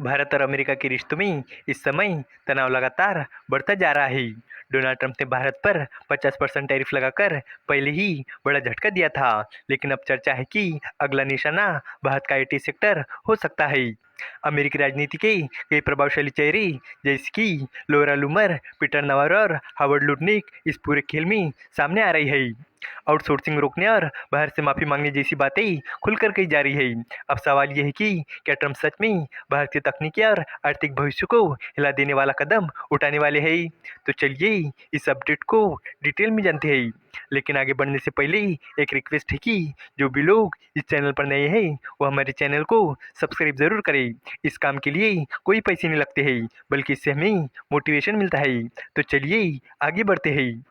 भारत और अमेरिका के रिश्तों में इस समय तनाव लगातार बढ़ता जा रहा है। डोनाल्ड ट्रंप ने भारत पर 50% टैरिफ लगाकर पहले ही बड़ा झटका दिया था, लेकिन अब चर्चा है कि अगला निशाना भारत का आईटी सेक्टर हो सकता है। अमेरिकी राजनीति के कई प्रभावशाली चेहरे जैसे कि लोरा लूमर, पीटर नवारो और हावर्ड लुटनिक इस पूरे खेल में सामने आ रही है। आउटसोर्सिंग रोकने और बाहर से माफी मांगने जैसी बातें खुलकर कही जा रही है। अब सवाल यह है कि क्या ट्रंप सच में भारत के तकनीकी और आर्थिक भविष्य को हिला देने वाला कदम उठाने वाले हैं? तो चलिए इस अपडेट को डिटेल में जानते हैं। लेकिन आगे बढ़ने से पहले एक रिक्वेस्ट है कि जो भी लोग इस चैनल पर नए हैं वो हमारे चैनल को सब्सक्राइब जरूर करें। इस काम के लिए कोई पैसे नहीं लगते हैं, बल्कि इससे हमें मोटिवेशन मिलता है। तो चलिए आगे बढ़ते हैं।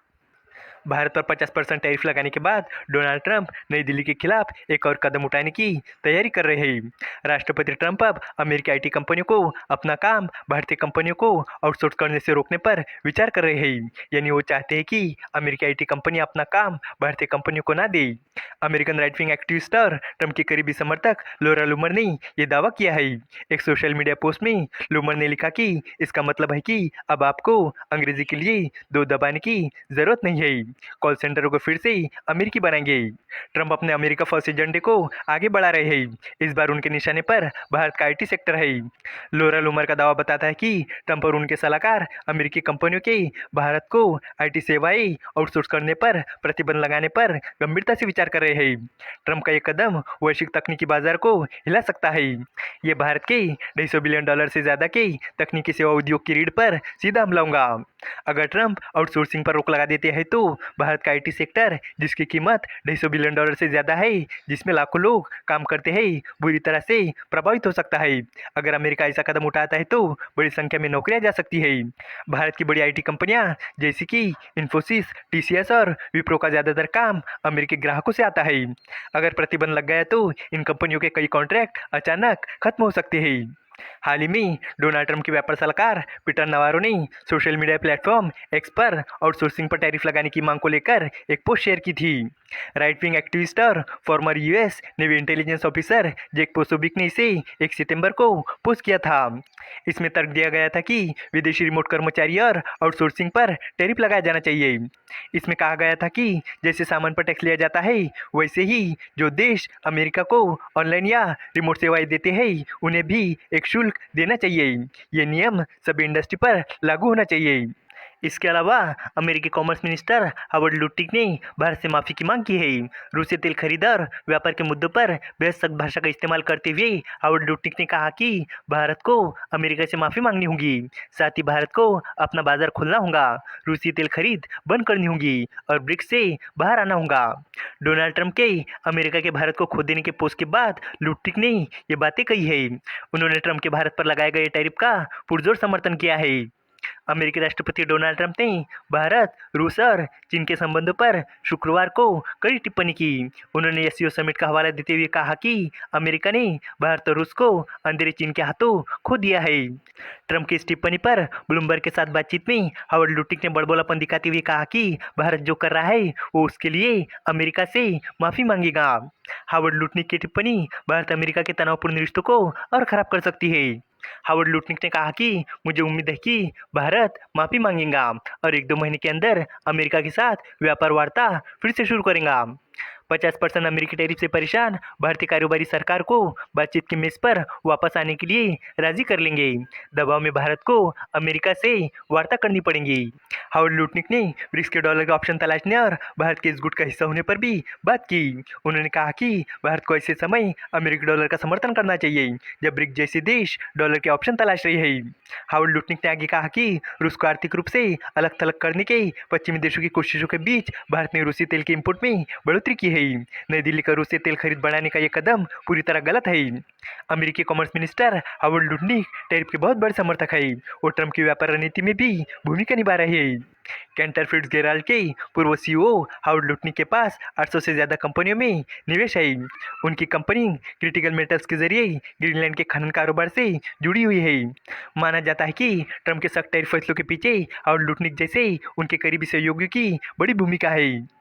भारत पर 50% टैरिफ लगाने के बाद डोनाल्ड ट्रंप नई दिल्ली के खिलाफ एक और कदम उठाने की तैयारी कर रहे हैं। राष्ट्रपति ट्रंप अब अमेरिकी आईटी कंपनियों को अपना काम भारतीय कंपनियों को आउटसोर्स करने से रोकने पर विचार कर रहे हैं। यानी वो चाहते हैं कि अमेरिकी आईटी कंपनी अपना काम भारतीय कंपनियों को ना दे। अमेरिकन राइट विंग एक्टिविस्ट और ट्रंप के करीबी समर्थक लोरा लूमर ने यह दावा किया है। एक सोशल मीडिया पोस्ट में लूमर ने लिखा कि इसका मतलब है कि अब आपको अंग्रेजी के लिए दो दबाने की जरूरत नहीं है। कॉल सेंटरों को फिर से अमेरिकी बनाएंगे। ट्रंप अपने अमेरिका फर्स्ट एजेंडे को आगे बढ़ा रहे हैं। इस बार उनके निशाने पर भारत का आईटी सेक्टर है। लोरा लूमर का दावा बताता है कि ट्रंप और उनके सलाहकार अमेरिकी कंपनियों के भारत को आईटी सेवाएं आउटसोर्स करने पर प्रतिबंध लगाने पर गंभीरता से विचार कर रहे हैं। ट्रंप का यह कदम वैश्विक तकनीकी बाजार को हिला सकता है। ये भारत के $250 बिलियन से ज्यादा के तकनीकी सेवा उद्योग की रीढ़ पर सीधा हमला होगा। अगर ट्रंप आउटसोर्सिंग पर रोक लगा देते हैं तो भारत का आईटी सेक्टर, जिसकी कीमत $250 बिलियन से ज्यादा है, जिसमें लाखों लोग काम करते हैं, बुरी तरह से प्रभावित हो सकता है। अगर अमेरिका ऐसा कदम उठाता है तो बड़ी संख्या में नौकरियां जा सकती है। भारत की बड़ी आईटी कंपनियां जैसे कि इन्फोसिस, टीसीएस और विप्रो का ज्यादातर काम अमेरिकी ग्राहकों से आता है। अगर प्रतिबंध लग गया तो इन कंपनियों के कई कॉन्ट्रैक्ट अचानक खत्म हो सकते हैं। हाल ही में डोनाल्ड ट्रंप के व्यापार सलाहकार पीटर नवारो ने सोशल मीडिया प्लेटफॉर्म एक्स पर आउटसोर्सिंग पर टैरिफ लगाने की मांग को लेकर एक पोस्ट शेयर की थी। राइट विंग एक्टिविस्ट और former US navy intelligence officer Jack Posobiec ने इसे 1 सितंबर को पोस्ट किया था। इसमें तर्क दिया गया था कि विदेशी रिमोट कर्मचारी और आउटसोर्सिंग पर टैरिफ लगाया जाना चाहिए। इसमें कहा गया था कि जैसे सामान पर टैक्स लिया जाता है, वैसे ही जो देश अमेरिका को ऑनलाइन या रिमोट सेवाएं देते हैं उन्हें भी एक शुल्क देना चाहिए। ये नियम सभी इंडस्ट्री पर लागू होना चाहिए। इसके अलावा अमेरिकी कॉमर्स मिनिस्टर हावर्ड लुटिक ने भारत से माफी की मांग की है। रूसी तेल खरीद और व्यापार के मुद्दों पर बेहद भाषा का इस्तेमाल करते हुए हावर्ड लुटिक ने कहा कि भारत को अमेरिका से माफी मांगनी होगी, साथ ही भारत को अपना बाजार खोलना होगा, रूसी तेल खरीद बंद करनी होगी और ब्रिक्स से बाहर आना होगा। डोनाल्ड ट्रंप के अमेरिका के भारत को खो देने के पोस्ट के बाद लुटिक ने ये बातें कही है। उन्होंने ट्रंप के भारत पर लगाए गए टैरिफ का पुरजोर समर्थन किया है। अमेरिकी राष्ट्रपति डोनाल्ड ट्रंप ने भारत, रूस और चीन के संबंधों पर शुक्रवार को कड़ी टिप्पणी की। उन्होंने एससीओ समिट का हवाला देते हुए कहा कि अमेरिका ने भारत और रूस को अंधेरे चीन के हाथों खो दिया है। ट्रंप की इस टिप्पणी पर ब्लूमबर्ग के साथ बातचीत में हावर्ड लुटिक ने बड़बोलापन दिखाते हुए कहा कि भारत जो कर रहा है वो उसके लिए अमेरिका से माफी मांगेगा। हावर्ड लुटनिक की टिप्पणी भारत अमेरिका के तनावपूर्ण रिश्तों को और खराब कर सकती है। हावर्ड लुटनिक ने कहा कि मुझे उम्मीद है कि भारत माफी मांगेगा और 1-2 महीने के अंदर अमेरिका के साथ व्यापार वार्ता फिर से शुरू करेगा। 50% अमेरिकी टैरिफ से परेशान भारतीय कारोबारी सरकार को बातचीत की मेज पर वापस आने के लिए राजी कर लेंगे। दबाव में भारत को अमेरिका से वार्ता करनी पड़ेगी। हावर्ड लुटनिक ने ब्रिक्स के डॉलर का ऑप्शन तलाशने और भारत के इस गुट का हिस्सा होने पर भी बात की। उन्होंने कहा कि भारत को ऐसे समय अमेरिकी डॉलर का समर्थन करना चाहिए जब ब्रिक्स जैसे देश डॉलर के ऑप्शन तलाश रहे हैं। हावर्ड लुटनिक ने आगे कहा कि रूस को आर्थिक रूप से अलग थलग करने के पश्चिमी देशों की कोशिशों के बीच भारत ने रूसी तेल के इंपोर्ट में बढ़ोतरी की है। नई दिल्ली का रूसी तेल खरीद बढ़ाने का यह कदम पूरी तरह गलत है। अमेरिकी commerce minister Howard Lutnick tariff के बहुत बड़े समर्थक है और ट्रंप की व्यापार रणनीति में भी भूमिका निभा रहे हैं। कैंटर फिट्जगेराल्ड के पूर्व सीईओ हावर्ड लुटनिक के पास 800 से ज्यादा कंपनियों में निवेश है। उनकी कंपनी क्रिटिकल मेटल्स के जरिए ग्रीनलैंड के खनन कारोबार से जुड़ी हुई है। माना जाता है कि ट्रंप के सख्त टैरिफ फैसलों के पीछे हावर्ड लुटनिक जैसे उनके करीबी सहयोगियों की बड़ी भूमिका है।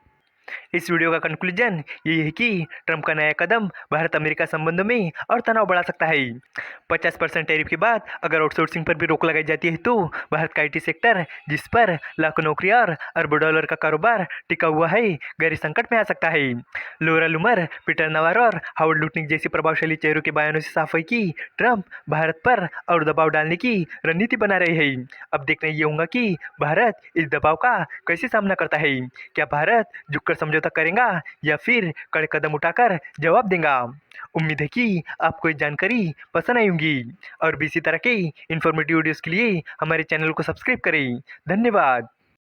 इस वीडियो का कंक्लूजन ये है कि ट्रंप का नया कदम भारत अमेरिका संबंधों में और तनाव बढ़ा सकता है। 50% टैरिफ के बाद अगर आउटसोर्सिंग पर भी रोक लगाई जाती है तो भारत का आईटी सेक्टर, जिस पर लाखों नौकरियां और अरबों डॉलर का कारोबार टिका हुआ है, गहरे संकट में आ सकता है। लोरा लूमर, पीटर नवारो और हावर्ड लुटनिक जैसी प्रभावशाली चेहरों के बयानों से साफ है कि ट्रंप भारत पर और दबाव डालने की रणनीति बना रहे हैं। अब देखना ये होगा कि भारत इस दबाव का कैसे सामना करता है। क्या भारत झुककर समझौता करेगा या फिर कड़े कदम उठाकर जवाब देगा। उम्मीद है कि आपको ये जानकारी पसंद आई होगी और भी इसी तरह के इन्फॉर्मेटिव वीडियोस के लिए हमारे चैनल को सब्सक्राइब करें। धन्यवाद।